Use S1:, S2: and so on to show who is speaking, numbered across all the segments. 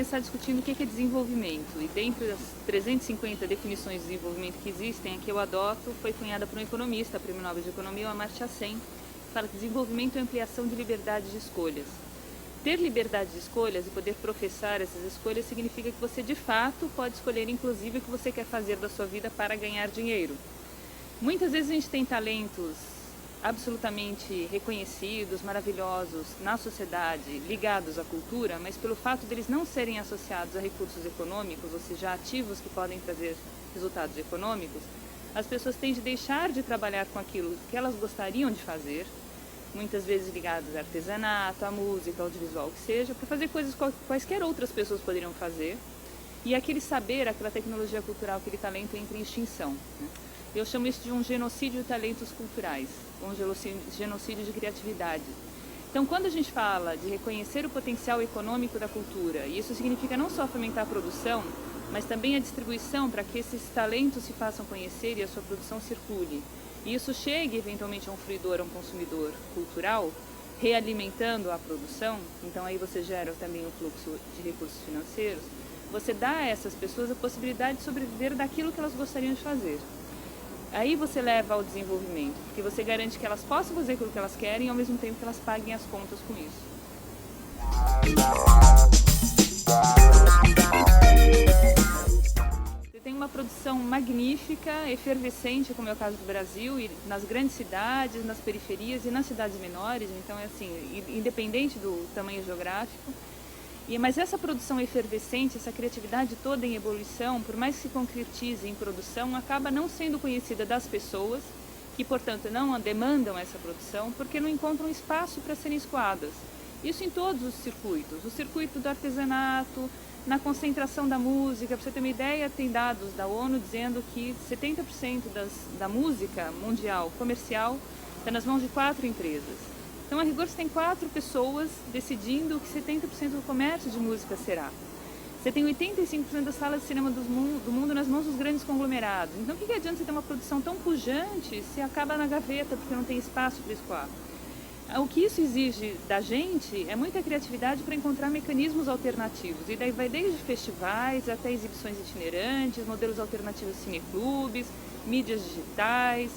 S1: começar discutindo o que é desenvolvimento. E dentre as 350 definições de desenvolvimento que existem, a que eu adoto foi cunhada por um economista, Prêmio Nobel de Economia, o Amartya Sen, que fala que desenvolvimento é ampliação de liberdade de escolhas. Ter liberdade de escolhas e poder professar essas escolhas significa que você, de fato, pode escolher, inclusive, o que você quer fazer da sua vida para ganhar dinheiro. Muitas vezes a gente tem talentos absolutamente reconhecidos, maravilhosos na sociedade, ligados à cultura, mas pelo fato deles não serem associados a recursos econômicos, ou seja, ativos que podem trazer resultados econômicos, as pessoas têm de deixar de trabalhar com aquilo que elas gostariam de fazer, muitas vezes ligados ao artesanato, à música, ao audiovisual, o que seja, para fazer coisas que quaisquer outras pessoas poderiam fazer, e aquele saber, aquela tecnologia cultural, aquele talento entra em extinção, né? Eu chamo isso de um genocídio de talentos culturais, um genocídio de criatividade. Então, quando a gente fala de reconhecer o potencial econômico da cultura, e isso significa não só fomentar a produção, mas também a distribuição para que esses talentos se façam conhecer e a sua produção circule. E isso chegue eventualmente a um fruidor, a um consumidor cultural, realimentando a produção, então aí você gera também um fluxo de recursos financeiros, você dá a essas pessoas a possibilidade de sobreviver daquilo que elas gostariam de fazer. Aí você leva ao desenvolvimento, porque você garante que elas possam fazer aquilo que elas querem e ao mesmo tempo que elas paguem as contas com isso. Você tem uma produção magnífica, efervescente, como é o caso do Brasil, e nas grandes cidades, nas periferias e nas cidades menores, então é assim, independente do tamanho geográfico. Mas essa produção efervescente, essa criatividade toda em ebulição, por mais que se concretize em produção, acaba não sendo conhecida das pessoas, que portanto não demandam essa produção, porque não encontram espaço para serem escoadas. Isso em todos os circuitos, o circuito do artesanato, na concentração da música. Para você ter uma ideia, tem dados da ONU dizendo que 70% da música mundial comercial está nas mãos de 4 empresas. Então, a rigor, você tem 4 pessoas decidindo que 70% do comércio de música será. Você tem 85% das salas de cinema do mundo nas mãos dos grandes conglomerados. Então, o que adianta você ter uma produção tão pujante se acaba na gaveta porque não tem espaço para escoar? O que isso exige da gente é muita criatividade para encontrar mecanismos alternativos. E daí vai desde festivais até exibições itinerantes, modelos alternativos de cineclubes, mídias digitais.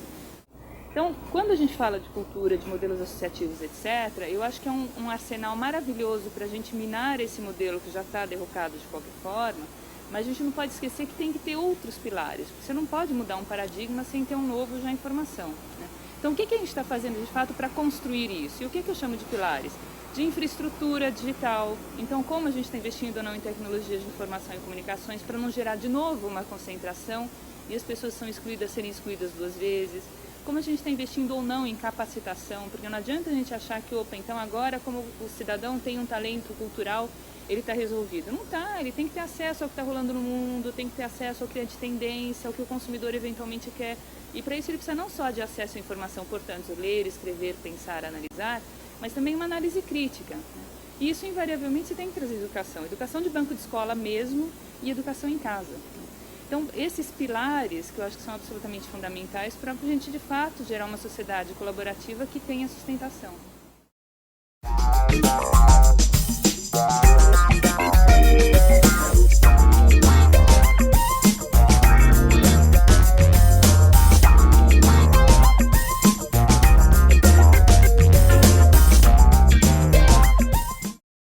S1: Então, quando a gente fala de cultura, de modelos associativos, etc., eu acho que é um arsenal maravilhoso para a gente minar esse modelo que já está derrocado de qualquer forma, mas a gente não pode esquecer que tem que ter outros pilares, porque você não pode mudar um paradigma sem ter um novo já em formação, né? Então, o que a gente está fazendo de fato para construir isso? E o que eu chamo de pilares? De infraestrutura digital. Então, como a gente está investindo ou não em tecnologias de informação e comunicações para não gerar de novo uma concentração e as pessoas são excluídas, serem excluídas 2 vezes. Como a gente está investindo ou não em capacitação, porque não adianta a gente achar que, opa, então agora como o cidadão tem um talento cultural, ele está resolvido. Não está, ele tem que ter acesso ao que está rolando no mundo, tem que ter acesso ao que é de tendência, ao que o consumidor eventualmente quer. E para isso ele precisa não só de acesso à informação, portanto, ler, escrever, pensar, analisar, mas também uma análise crítica, né? E isso invariavelmente você tem que trazer educação de banco de escola mesmo e educação em casa. Então, esses pilares que eu acho que são absolutamente fundamentais para a gente, de fato, gerar uma sociedade colaborativa que tenha sustentação.